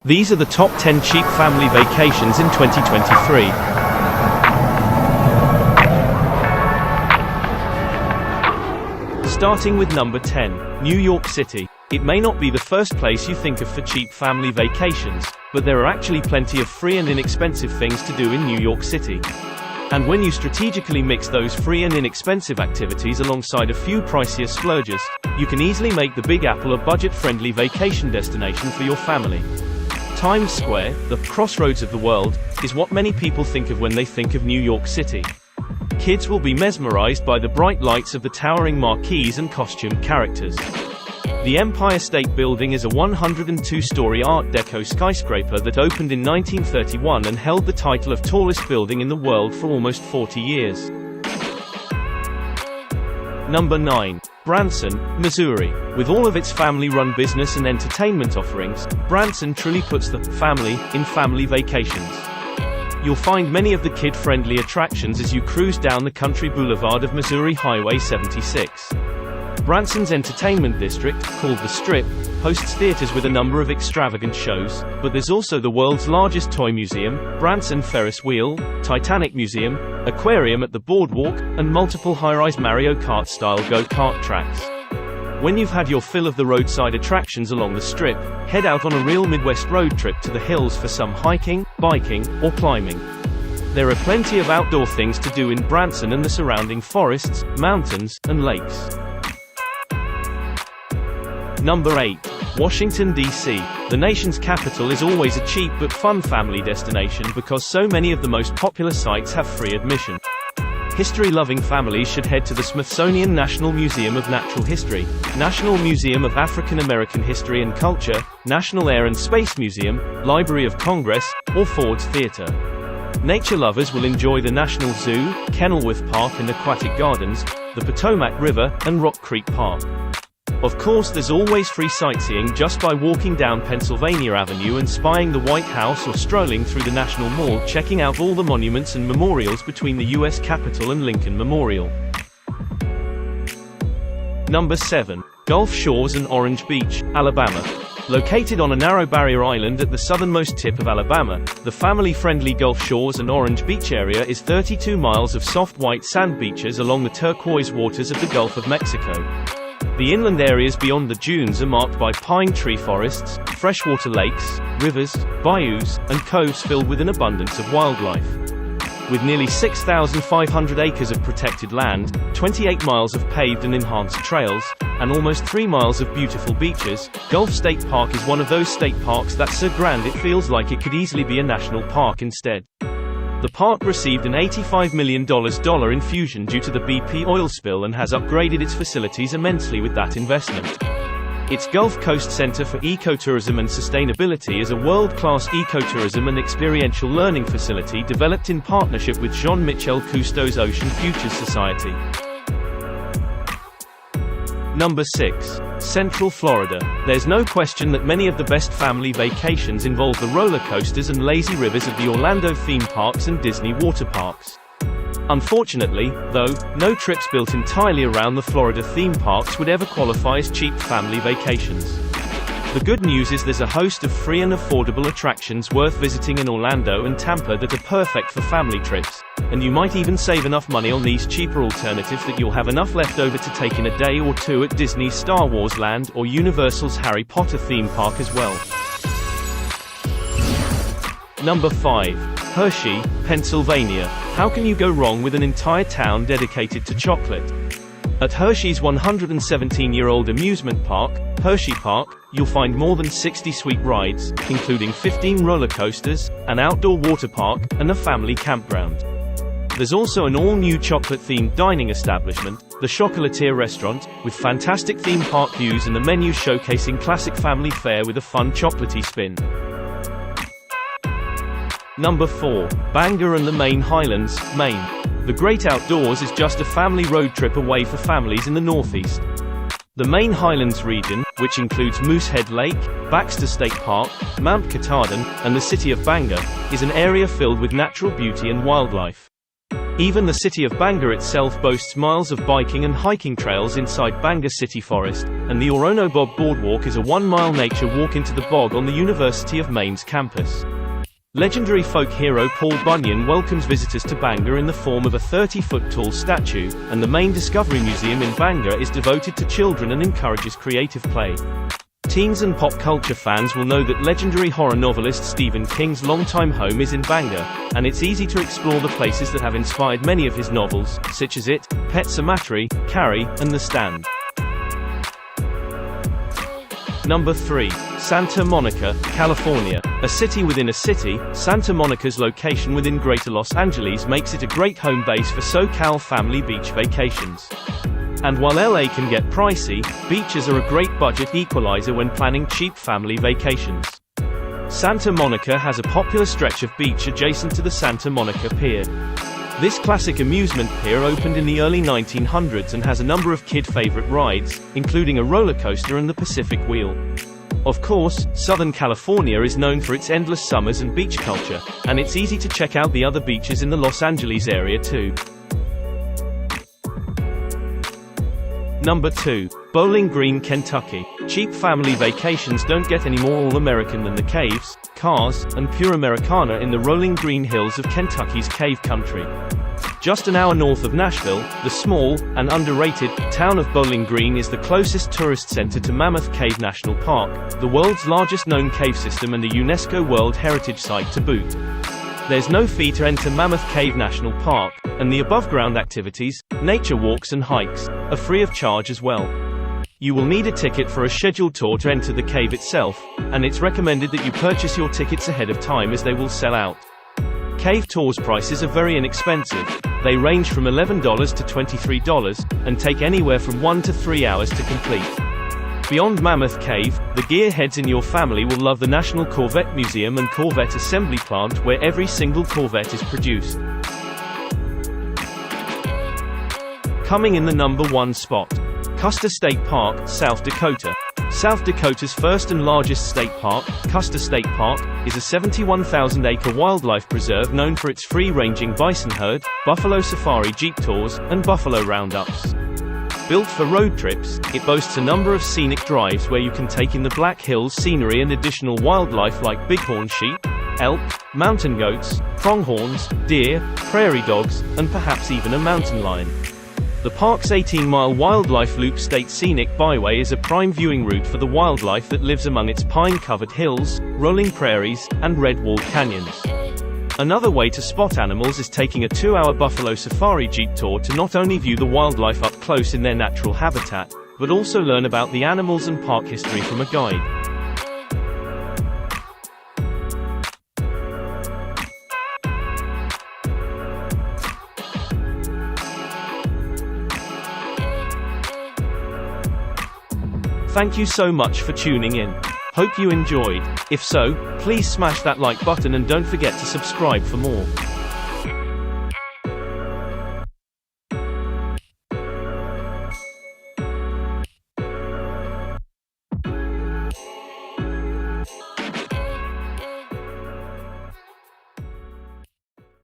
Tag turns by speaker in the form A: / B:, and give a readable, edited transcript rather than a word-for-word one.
A: These are the top 10 cheap family vacations in 2023. Starting with number 10, New York City. It may not be the first place you think of for cheap family vacations, but there are actually plenty of free and inexpensive things to do in New York City. And when you strategically mix those free and inexpensive activities alongside a few pricier splurges, you can easily make the Big Apple a budget-friendly vacation destination for your family. Times Square, the crossroads of the world, is what many people think of when they think of New York City. Kids will be mesmerized by the bright lights of the towering marquees and costumed characters. The Empire State Building is a 102-story Art Deco skyscraper that opened in 1931 and held the title of tallest building in the world for almost 40 years. Number 9. Branson, Missouri. With all of its family-run business and entertainment offerings, Branson truly puts the family in family vacations. You'll find many of the kid-friendly attractions as you cruise down the country boulevard of Missouri Highway 76. Branson's entertainment district, called the Strip, hosts theaters with a number of extravagant shows, but there's also the world's largest toy museum, Branson Ferris Wheel, Titanic Museum, aquarium at the boardwalk, and multiple high-rise Mario Kart-style go-kart tracks. When you've had your fill of the roadside attractions along the Strip, head out on a real Midwest road trip to the hills for some hiking, biking, or climbing. There are plenty of outdoor things to do in Branson and the surrounding forests, mountains, and lakes. Number 8. Washington, D.C. The nation's capital is always a cheap but fun family destination because so many of the most popular sites have free admission. History-loving families should head to the Smithsonian National Museum of Natural History, National Museum of African American History and Culture, National Air and Space Museum, Library of Congress, or Ford's Theater. Nature lovers will enjoy the National Zoo, Kenilworth Park and Aquatic Gardens, the Potomac River, and Rock Creek Park. Of course, there's always free sightseeing just by walking down Pennsylvania Avenue and spying the White House or strolling through the National Mall checking out all the monuments and memorials between the U.S. Capitol and Lincoln Memorial. Number 7. Gulf Shores and Orange Beach, Alabama. Located on a narrow barrier island at the southernmost tip of Alabama, the family-friendly Gulf Shores and Orange Beach area is 32 miles of soft white sand beaches along the turquoise waters of the Gulf of Mexico. The inland areas beyond the dunes are marked by pine tree forests, freshwater lakes, rivers, bayous, and coves filled with an abundance of wildlife. With nearly 6,500 acres of protected land, 28 miles of paved and enhanced trails, and almost 3 miles of beautiful beaches, Gulf State Park is one of those state parks that's so grand it feels like it could easily be a national park instead. The park received an $85 million infusion due to the BP oil spill and has upgraded its facilities immensely with that investment. Its Gulf Coast Center for Ecotourism and Sustainability is a world-class ecotourism and experiential learning facility developed in partnership with Jean-Michel Cousteau's Ocean Futures Society. Number 6. Central Florida. There's no question that many of the best family vacations involve the roller coasters and lazy rivers of the Orlando theme parks and Disney water parks. Unfortunately, though, no trips built entirely around the Florida theme parks would ever qualify as cheap family vacations. The good news is there's a host of free and affordable attractions worth visiting in Orlando and Tampa that are perfect for family trips, and you might even save enough money on these cheaper alternatives that you'll have enough left over to take in a day or two at Disney's Star Wars Land or Universal's Harry Potter theme park as well. Number 5. Hershey, Pennsylvania. How can you go wrong with an entire town dedicated to chocolate? At Hershey's 117-year-old amusement park, Hershey Park, you'll find more than 60 sweet rides, including 15 roller coasters, an outdoor water park, and a family campground. There's also an all-new chocolate-themed dining establishment, the Chocolatier Restaurant, with fantastic theme park views and a menu showcasing classic family fare with a fun chocolatey spin. Number 4. Bangor and the Maine Highlands, Maine. The great outdoors is just a family road trip away for families in the Northeast. The Maine Highlands region, which includes Moosehead Lake, Baxter State Park, Mount Katahdin, and the city of Bangor, is an area filled with natural beauty and wildlife. Even the city of Bangor itself boasts miles of biking and hiking trails inside Bangor City Forest, and the Orono Bog Boardwalk is a 1-mile nature walk into the bog on the University of Maine's campus. Legendary folk hero Paul Bunyan welcomes visitors to Bangor in the form of a 30-foot-tall statue, and the Maine Discovery Museum in Bangor is devoted to children and encourages creative play. Teens and pop culture fans will know that legendary horror novelist Stephen King's longtime home is in Bangor, and it's easy to explore the places that have inspired many of his novels, such as It, Pet Sematary, Carrie, and The Stand. Number 3. Santa Monica, California. A city within a city, Santa Monica's location within Greater Los Angeles makes it a great home base for SoCal family beach vacations. And while LA can get pricey, beaches are a great budget equalizer when planning cheap family vacations. Santa Monica has a popular stretch of beach adjacent to the Santa Monica Pier. This classic amusement pier opened in the early 1900s and has a number of kid-favorite rides, including a roller coaster and the Pacific Wheel. Of course, Southern California is known for its endless summers and beach culture, and it's easy to check out the other beaches in the Los Angeles area too. Number 2. Bowling Green, Kentucky. Cheap family vacations don't get any more all-American than the caves, cars, and pure Americana in the rolling green hills of Kentucky's cave country. Just an hour north of Nashville, the small, and underrated, town of Bowling Green is the closest tourist center to Mammoth Cave National Park, the world's largest known cave system and a UNESCO World Heritage Site to boot. There's no fee to enter Mammoth Cave National Park, and the above-ground activities, nature walks and hikes, are free of charge as well. You will need a ticket for a scheduled tour to enter the cave itself, and it's recommended that you purchase your tickets ahead of time as they will sell out. Cave tours prices are very inexpensive. They range from $11 to $23, and take anywhere from 1 to 3 hours to complete. Beyond Mammoth Cave, the gearheads in your family will love the National Corvette Museum and Corvette Assembly Plant where every single Corvette is produced. Coming in the number 1 spot. Custer State Park, South Dakota. South Dakota's first and largest state park, Custer State Park, is a 71,000-acre wildlife preserve known for its free-ranging bison herd, buffalo safari jeep tours, and buffalo roundups. Built for road trips, it boasts a number of scenic drives where you can take in the Black Hills scenery and additional wildlife like bighorn sheep, elk, mountain goats, pronghorns, deer, prairie dogs, and perhaps even a mountain lion. The park's 18-mile Wildlife Loop State Scenic Byway is a prime viewing route for the wildlife that lives among its pine-covered hills, rolling prairies, and red-walled canyons. Another way to spot animals is taking a 2-hour buffalo safari jeep tour to not only view the wildlife up close in their natural habitat, but also learn about the animals and park history from a guide. Thank you so much for tuning in. Hope you enjoyed. If so, please smash that like button and don't forget to subscribe for more.